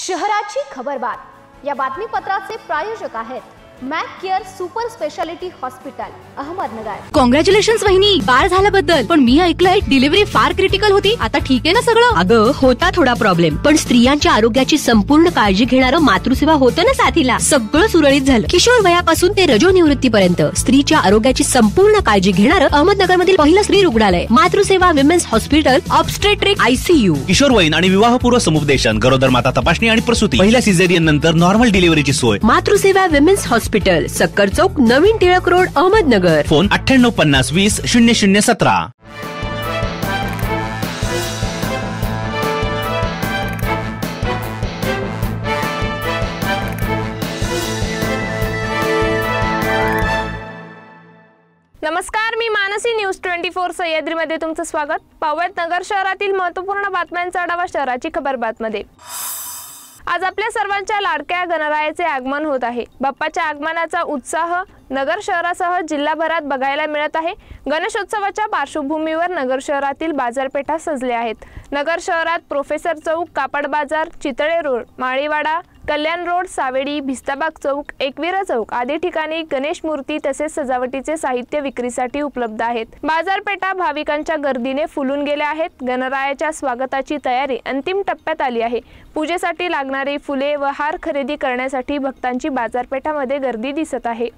शहराची खबरबात या बातमीपत्राचे प्रायोजक आहेत Mac care super speciality hospital Ahmednagar. Congratulations वहिनी, बाळ झाल्याबद्दल। पण मी ऐकलंय डिलिव्हरी फार क्रिटिकल होती। आता ठीक आहे ना सगळं? अगं होता थोडा प्रॉब्लेम, पण स्त्रियांच्या आरोग्याची संपूर्ण काळजी घेणारं मातृसेवा होतं ना साथीला। सगळं सुरळीत झालं। किशोर वयापासून ते रजोनिवृत्तीपर्यंत स्त्रीच्या आरोग्याची संपूर्ण काळजी घेणारं अहमदनगर मधील पहिलं स्त्री रुग्णालय Matruseva women's hospital obstetric ICU। किशोरवयीन आणि विवाहपूर्व समुपदेशन, गरोदर माता तपासणी आणि प्रसूती, पहिल्या सिझेरियन नंतर नॉर्मल डिलिव्हरीची सोय। मातृसेवा विमेन्स हॉस्पिटल, सक्कर चौक, नवीन टिळक रोड, अहमदनगर। फोन 9850 20 0017। नमस्कार, मी मानसी, न्यूज 24 सह्याद्रीमध्ये तुमचं स्वागत। पाहूयात नगर शहरातील महत्त्वपूर्ण बातम्यांचा आढावा शहराची खबरबातमध्ये। आज आपल्या सर्वांच्या लाडक्या गणरायाचे आगमन होत आहे। बाप्पाच्या आगमनाचा उत्साह नगर शहरासह जिल्हाभरात बघायला मिळत आहे। गणेशोत्सवाच्या पार्श्वभूमीवर नगर शहरातील बाजारपेठा सजल्या आहेत। नगर शहरात प्रोफेसर चौक, कापड बाजार, चितळे रोड, माळीवाडा, कल्याण रोड, सावेडी, भिस्ताबाग चौक, एकविरा चौक आदी ठिकाणी गणेश मूर्ती तसेच सजावटीचे साहित्य विक्रीसाठी उपलब्ध आहेत। बाजारपेठा भाविकांच्या गर्दीने फुलून गेल्या आहेत। गणरायाच्या स्वागताची तयारी अंतिम टप्प्यात आली आहे। पूजेसाठी लागणारी फुले व हार खरेदी करण्यासाठी भक्तांची बाजारपेठामध्ये गर्दी दिसत आहे।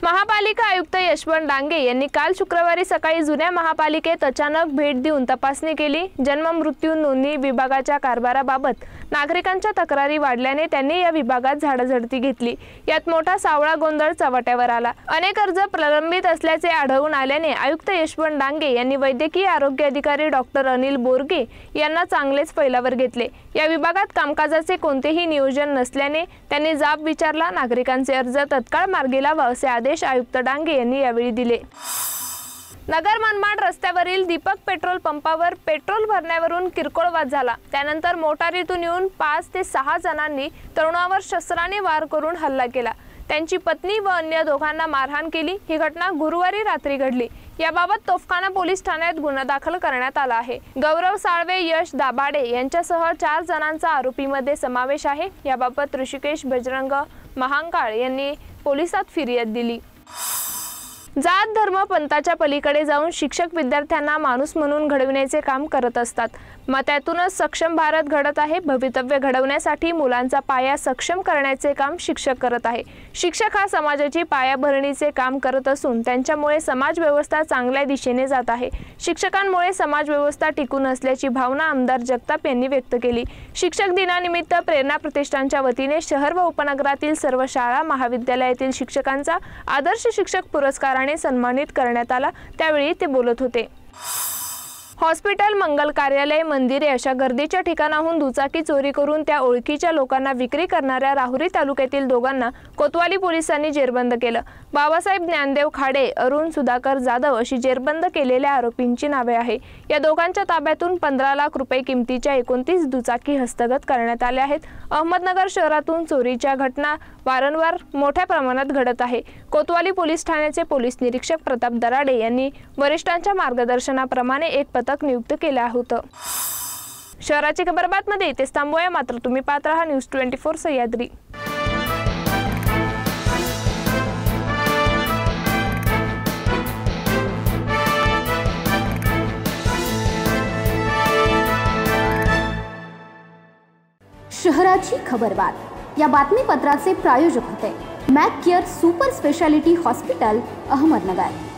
महापालिका आयुक्त यशवंत डांगे यांनी काल शुक्रवारी सकाळी जुन्या महापालिकेत अचानक भेट देऊन तपासणी केली। जन्म मृत्यू नोंदणी विभागाच्या कारभाराबाबत नागरिकांच्या तक्रारी वाढल्याने त्यांनी या विभागात झाडाझडती घेतली। यात मोठा सावळा गोंधळ चव्हाट्यावर आला। अनेक अर्ज प्रलंबित असल्याचे आढळून आल्याने आयुक्त यशवंत डांगे यांनी वैद्यकीय आरोग्य अधिकारी डॉक्टर अनिल बोरगे यांना चांगलेच फैलावर घेतले। या विभागात कामकाजाचे कोणतेही नियोजन नसल्याने त्यांनी जाब विचारला। नागरिकांचे अर्ज तत्काळ मार्गी लावा असे आदेश आयुक्त डांगे यांनी यावेळी दिले। नगर मनमाड रस्त्यावरील दीपक पेट्रोल पंपावर पेट्रोल भरण्यावरून किरकोळ वाद झाला। त्यानंतर मोटारीतून येऊन 5 ते 6 जणांनी तरुणावर शस्त्राने वार करून हल्ला केला। त्यांची पत्नी व अन्य दोघांना मारहाण केली। ही घटना गुरुवारी रात्री घडली। याबाबत तोफखाना पोलीस ठाण्यात गुन्हा दाखल करण्यात आला आहे। गौरव साळवे, यश दाभाडे यांच्यासह 4 जणांचा आरोपीमध्ये समावेश आहे। याबाबत ऋषिकेश बजरंग महांकाळ यांनी पोलिसात फिर्याद दिली। जात धर्म पंथाच्या पलीकडे जाऊन शिक्षक विद्यार्थ्यांना माणूस म्हणून घडविण्याचे काम करत असतात। मग त्यातूनच सक्षम भारत घडत आहे। भवितव्य घडवण्यासाठी मुलांचा पाया सक्षम करण्याचे काम शिक्षक करत आहे। शिक्षक हा समाजाची पायाभरणीचे काम करत असून त्यांच्यामुळे समाज व्यवस्था चांगल्या दिशेने जात आहे। शिक्षकांमुळे समाज व्यवस्था टिकून असल्याची भावना आमदार जगताप यांनी व्यक्त केली। शिक्षक दिनानिमित्त प्रेरणा प्रतिष्ठानच्या वतीने शहर व उपनगरातील सर्व शाळा महाविद्यालयातील शिक्षकांचा आदर्श शिक्षक पुरस्काराने सन्मानित करण्यात आला। त्यावेळी ते बोलत होते। हॉस्पिटल, मंगल कार्यालय, मंदिरे अशा गर्दीच्या ठिकाणाहून दुचाकी चोरी करून त्या ओळखीच्या लोकांना विक्री करणाऱ्या राहुरी तालुक्यातील दोघांना कोतवाली पोलिसांनी जेरबंद केलं। बाबासाहेब ज्ञानदेव खाडे, अरुण सुधाकर जाधव अशी जेरबंद केलेल्या आरोपींची नावे आहे। या दोघांच्या ताब्यातून 15 लाख रुपये किमतीच्या 29 दुचाकी हस्तगत करण्यात आल्या आहेत। अहमदनगर शहरातून चोरीच्या घटना वारंवार मोठ्या प्रमाणात घडत आहे। कोतवाली पोलीस ठाण्याचे पोलीस निरीक्षक प्रताप दराडे यांनी वरिष्ठांच्या मार्गदर्शनाप्रमाणे एक पथक नियुक्त केलं होतं। शहराची खबरबातमध्ये इथेच थांबूया, मात्र तुम्ही पाहत रहा न्यूज 24 सह्याद्री। शहराची खबरबात या बातमीपत्राचे प्रायोजक होते Mac care super speciality hospital Ahmednagar.